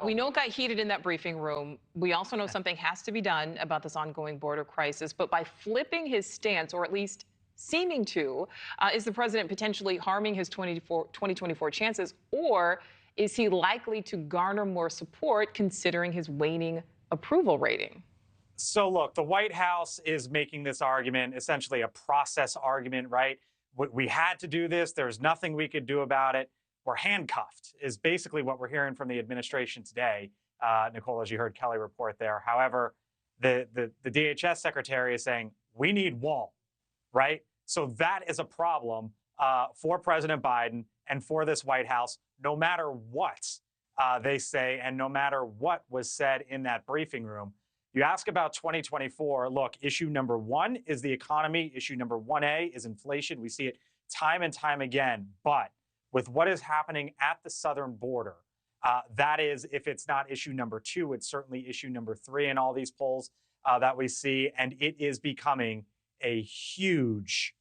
we know it got heated in that briefing room. We also know something has to be done about this ongoing border crisis. But by flipping his stance, or at least seeming to, is the president potentially harming his 2024 chances, or is he likely to garner more support considering his waning approval rating? So look, the White House is making this argument, essentially a process argument, right? We had to do this. There's nothing we could do about it. We're handcuffed, is basically what we're hearing from the administration today. Nichole, as you heard Kelly report there. However, the DHS secretary is saying, we need wall, right? So that is a problem for President Biden and for this White House, no matter what they say and no matter what was said in that briefing room. You ask about 2024, look, issue number one is the economy. Issue number 1A is inflation. We see it time and time again. But with what is happening at the southern border, that is, if it's not issue number two, it's certainly issue number three in all these polls that we see. And it is becoming a huge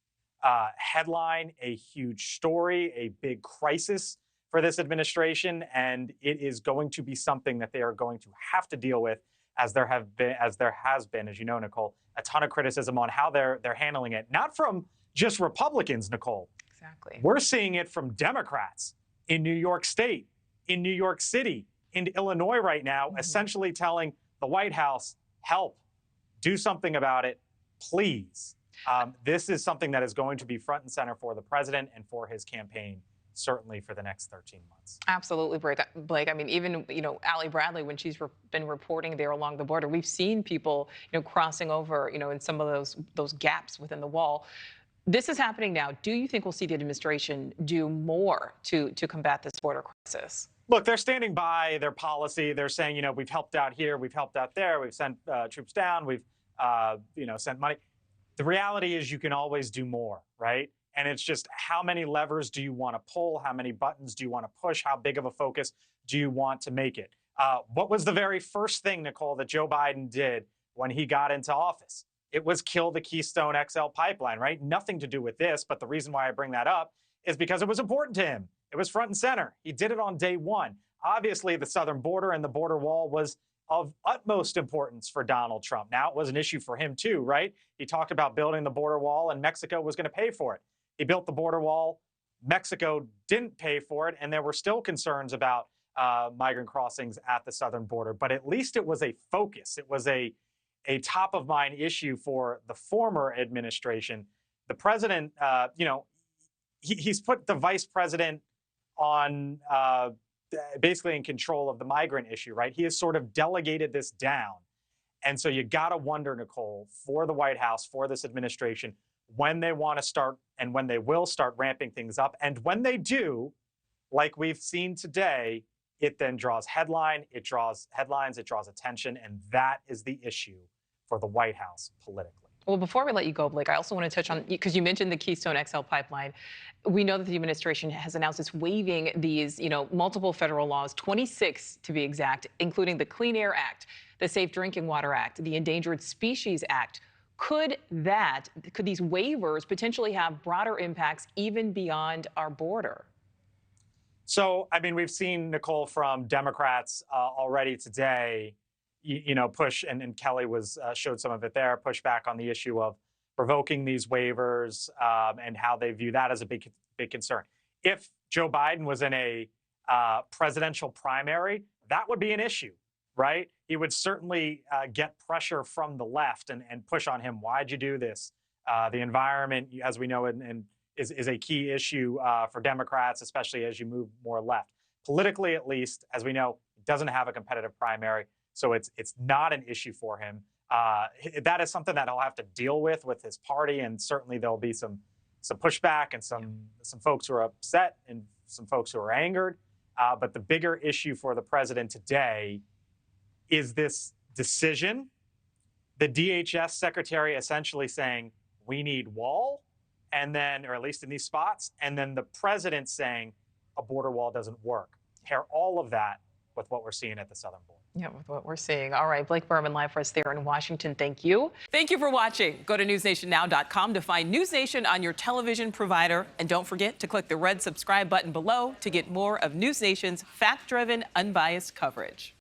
headline, a huge story, a big crisis for this administration. And it is going to be something that they are going to have to deal with, as there has been, as you know, Nichole, a ton of criticism on how they're handling it, not from just Republicans, Nichole. Exactly. We're seeing it from Democrats in New York State, in New York City, in Illinois right now, essentially telling the White House, help, do something about it, please. This is something that is going to be front and center for the president and for his campaign, certainly for the next 13 months. Absolutely, Blake. I mean, even, Allie Bradley, when she's been reporting there along the border, we've seen people, crossing over, in some of those gaps within the wall. This is happening now. Do you think we'll see the administration do more to combat this border crisis? Look, they're standing by their policy. They're saying, we've helped out here, we've helped out there, we've sent troops down, we've, sent money. The reality is you can always do more, right? And it's just how many levers do you want to pull? How many buttons do you want to push? How big of a focus do you want to make it? What was the very first thing, Nichole, that Joe Biden did when he got into office? It was kill the Keystone XL pipeline, right? Nothing to do with this, but the reason why I bring that up is because it was important to him. It was front and center. He did it on day one. Obviously, the southern border and the border wall was of utmost importance for Donald Trump. Now, it was an issue for him too, right? He talked about building the border wall and Mexico was going to pay for it. He built the border wall. Mexico didn't pay for it, and there were still concerns about migrant crossings at the southern border. But at least it was a focus. It was a top-of-mind issue for the former administration. The president, he's put the vice president on basically in control of the migrant issue, right? He has sort of delegated this down. And so you got to wonder, Nichole, for the White House, for this administration, when they want to start and when they will start ramping things up. And when they do, like we've seen today, it then draws headlines, it draws attention, and that is the issue for the White House politically. Well, before we let you go, Blake, I also want to touch on, because you mentioned the Keystone XL pipeline. We know that the administration has announced it's waiving these, multiple federal laws, 26 to be exact, including the Clean Air Act, the Safe Drinking Water Act, the Endangered Species Act. Could these waivers potentially have broader impacts even beyond our border? So, I mean, we've seen, Nichole, from Democrats already today, push, and Kelly showed some of it there, push back on the issue of revoking these waivers and how they view that as a big concern. If Joe Biden was in a presidential primary, that would be an issue, right? He would certainly get pressure from the left and push on him. Why'd you do this? The environment, as we know, is a key issue for Democrats, especially as you move more left. Politically, at least, as we know, he doesn't have a competitive primary, so it's not an issue for him. That is something that he'll have to deal with his party, and certainly there'll be some pushback and some folks who are upset and some folks who are angered. But the bigger issue for the president today is this decision. The DHS secretary essentially saying, we need wall, and then, or at least in these spots, and then the president saying a border wall doesn't work. Pair all of that with what we're seeing at the southern border. Yeah, with what we're seeing. All right, Blake Burman live for us there in Washington. Thank you. Thank you for watching. Go to newsnationnow.com to find News Nation on your television provider. And don't forget to click the red subscribe button below to get more of News Nation's fact-driven, unbiased coverage.